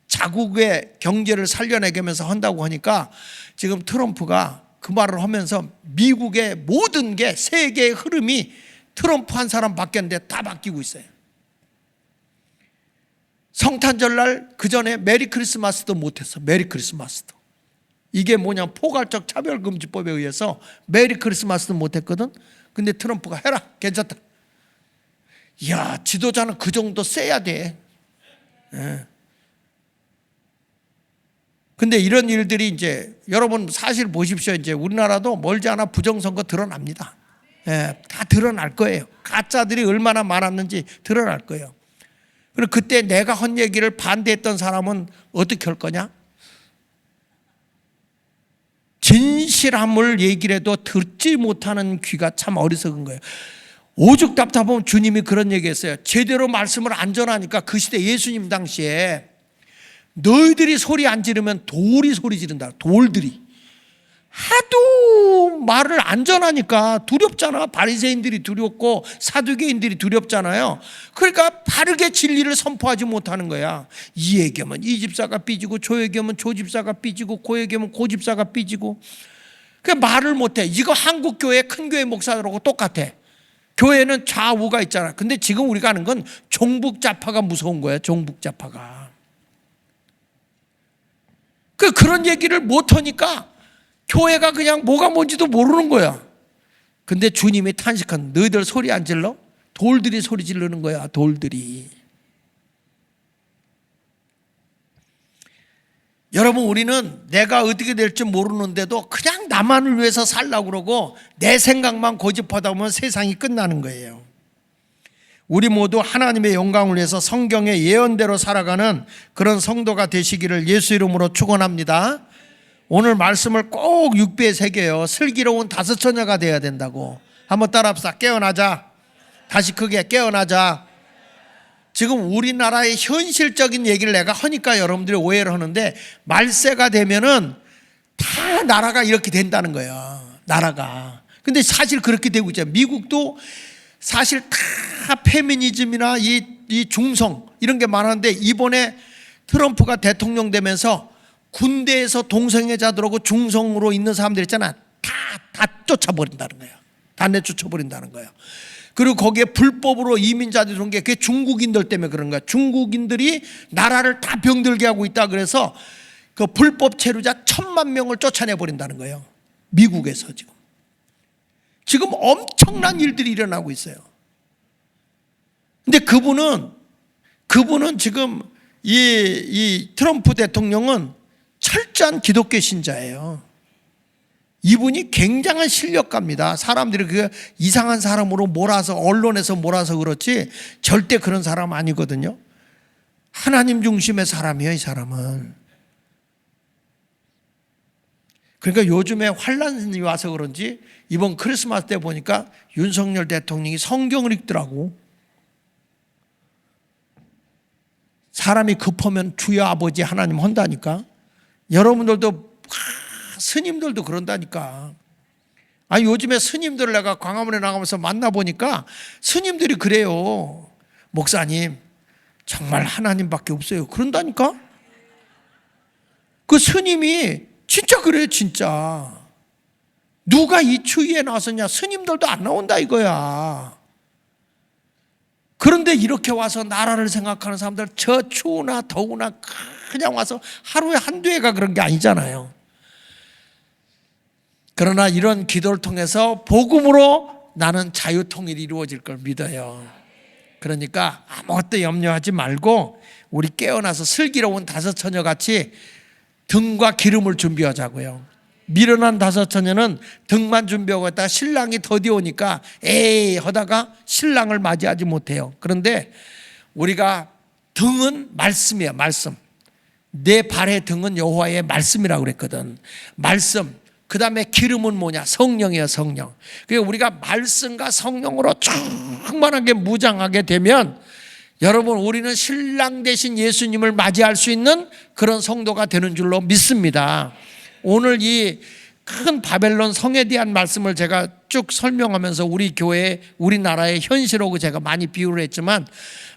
자국의 경제를 살려내면서 한다고 하니까 지금 트럼프가 그 말을 하면서 미국의 모든 게, 세계의 흐름이 트럼프 한 사람 바뀌었는데 다 바뀌고 있어요. 성탄절날 그 전에 메리 크리스마스도 못했어. 메리 크리스마스도. 이게 뭐냐, 포괄적 차별금지법에 의해서 메리 크리스마스도 못했거든. 근데 트럼프가 해라, 괜찮다. 이야, 지도자는 그 정도 세야 돼. 예. 근데 이런 일들이 이제 여러분 사실 보십시오. 이제 우리나라도 멀지 않아 부정선거 드러납니다. 예, 다 드러날 거예요. 가짜들이 얼마나 많았는지 드러날 거예요. 그럼 그때 내가 한 얘기를 반대했던 사람은 어떻게 할 거냐? 진실함을 얘기를 해도 듣지 못하는 귀가 참 어리석은 거예요. 오죽 답답하면 주님이 그런 얘기했어요. 제대로 말씀을 안 전하니까 그 시대 예수님 당시에 너희들이 소리 안 지르면 돌이 소리 지른다. 돌들이 하도 말을 안 전하니까 두렵잖아. 바리새인들이 두렵고 사두개인들이 두렵잖아요. 그러니까 바르게 진리를 선포하지 못하는 거야. 이 얘기하면 이 집사가 삐지고, 저 얘기하면 저 집사가 삐지고, 그 얘기하면 그 집사가 삐지고, 그 말을 못해. 이거 한국 교회 큰 교회 목사들하고 똑같아. 교회는 좌우가 있잖아. 근데 지금 우리가 하는 건 종북자파가 무서운 거야. 종북자파가. 그런 얘기를 못하니까 교회가 그냥 뭐가 뭔지도 모르는 거야. 근데 주님이 탄식한, 너희들 소리 안 질러? 돌들이 소리 지르는 거야. 돌들이. 여러분, 우리는 내가 어떻게 될지 모르는데도 그냥 나만을 위해서 살려고 그러고 내 생각만 고집하다 보면 세상이 끝나는 거예요. 우리 모두 하나님의 영광을 위해서 성경의 예언대로 살아가는 그런 성도가 되시기를 예수 이름으로 축원합니다. 오늘 말씀을 꼭 육비에 새겨요. 슬기로운 다섯 처녀가 돼야 된다고. 한번 따라합시다. 깨어나자. 다시 크게 깨어나자. 지금 우리나라의 현실적인 얘기를 내가 하니까 여러분들이 오해를 하는데, 말세가 되면은 다 나라가 이렇게 된다는 거예요. 나라가. 근데 사실 그렇게 되고 있잖아요. 미국도 사실 다 페미니즘이나 이 중성 이런 게 많았는데, 이번에 트럼프가 대통령 되면서 군대에서 동성애자들하고 중성으로 있는 사람들 있잖아. 다 쫓아버린다는 거예요. 다 내쫓아버린다는 거예요. 그리고 거기에 불법으로 이민자들이 들어온 게 그게 중국인들 때문에 그런 거야. 중국인들이 나라를 다 병들게 하고 있다. 그래서 그 불법 체류자 1,000만 명을 쫓아내버린다는 거예요. 미국에서 지금 엄청난 일들이 일어나고 있어요. 근데 그분은 지금 이 트럼프 대통령은 철저한 기독교 신자예요. 이분이 굉장한 실력가입니다. 사람들이 그 이상한 사람으로 몰아서 언론에서 몰아서 그렇지 절대 그런 사람 아니거든요. 하나님 중심의 사람이에요, 이 사람은. 그러니까 요즘에 환란이 와서 그런지 이번 크리스마스 때 보니까 윤석열 대통령이 성경을 읽더라고. 사람이 급하면 주여 아버지 하나님 한다니까. 여러분들도 스님들도 그런다니까. 아니 요즘에 스님들을 내가 광화문에 나가면서 만나보니까 스님들이 그래요. 목사님 정말 하나님밖에 없어요. 그런다니까. 그 스님이 진짜 그래요. 진짜 누가 이 추위에 나섰냐. 스님들도 안 나온다 이거야. 그런데 이렇게 와서 나라를 생각하는 사람들 저 추우나 더우나 그냥 와서 하루에 한두 해가 그런 게 아니잖아요. 그러나 이런 기도를 통해서 복음으로 나는 자유통일이 이루어질 걸 믿어요. 그러니까 아무것도 염려하지 말고 우리 깨어나서 슬기로운 다섯 처녀같이 등과 기름을 준비하자고요. 미련한 다섯 처녀는 등만 준비하고 있다가 신랑이 더디 오니까 에이 하다가 신랑을 맞이하지 못해요. 그런데 우리가 등은 말씀이에요. 말씀. 내 발의 등은 여호와의 말씀이라고 그랬거든. 말씀. 그 다음에 기름은 뭐냐? 성령이에요. 성령. 그러니까 우리가 말씀과 성령으로 충만하게 무장하게 되면 여러분 우리는 신랑 대신 예수님을 맞이할 수 있는 그런 성도가 되는 줄로 믿습니다. 오늘 이 큰 바벨론 성에 대한 말씀을 제가 쭉 설명하면서 우리 교회, 우리나라의 현실하고 제가 많이 비유를 했지만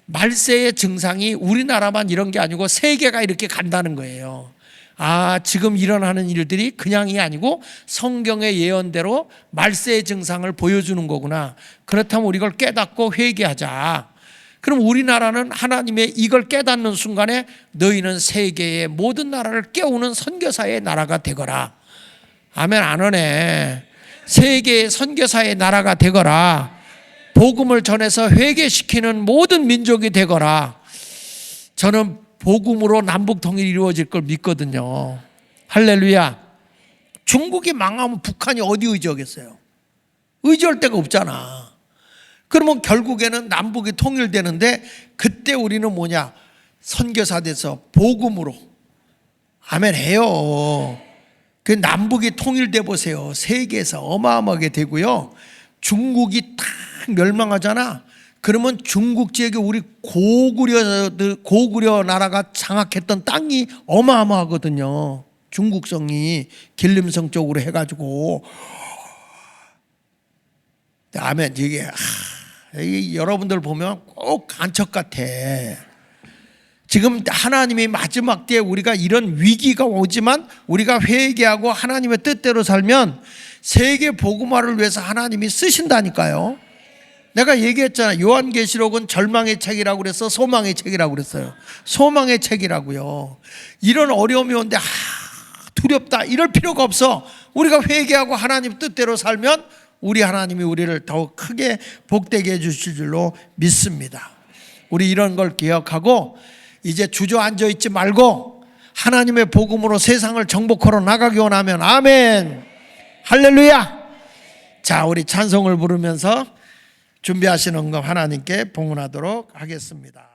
말세의 증상이 우리나라만 이런 게 아니고 세계가 이렇게 간다는 거예요. 아, 지금 일어나는 일들이 그냥이 아니고 성경의 예언대로 말세의 증상을 보여주는 거구나. 그렇다면 우리 이걸 깨닫고 회개하자. 그럼 우리나라는 하나님의 이걸 깨닫는 순간에 너희는 세계의 모든 나라를 깨우는 선교사의 나라가 되거라. 아멘. 안 하네. 세계의 선교사의 나라가 되거라. 복음을 전해서 회개시키는 모든 민족이 되거라. 저는 복음으로 남북 통일이 이루어질 걸 믿거든요. 할렐루야. 중국이 망하면 북한이 어디 의지하겠어요? 의지할 데가 없잖아. 그러면 결국에는 남북이 통일되는데 그때 우리는 뭐냐? 선교사 돼서 복음으로 아멘 해요. 그 남북이 통일돼 보세요. 세계에서 어마어마하게 되고요. 중국이 딱 멸망하잖아. 그러면 중국 지역에 우리 고구려 나라가 장악했던 땅이 어마어마하거든요. 중국성이 길림성 쪽으로 해가지고 아멘. 이게 여러분들 보면 꼭 간척 같아. 지금 하나님이 마지막 때에 우리가 이런 위기가 오지만 우리가 회개하고 하나님의 뜻대로 살면 세계 복음화를 위해서 하나님이 쓰신다니까요. 내가 얘기했잖아. 요한계시록은 절망의 책이라고 그래서 소망의 책이라고 그랬어요. 소망의 책이라고요. 이런 어려움이 오는데 두렵다 이럴 필요가 없어. 우리가 회개하고 하나님 뜻대로 살면 우리 하나님이 우리를 더욱 크게 복되게 해주실 줄로 믿습니다. 우리 이런 걸 기억하고 이제 주저앉아 있지 말고 하나님의 복음으로 세상을 정복하러 나가기 원하면 아멘. 할렐루야. 자, 우리 찬송을 부르면서 준비하시는 것 하나님께 봉헌하도록 하겠습니다.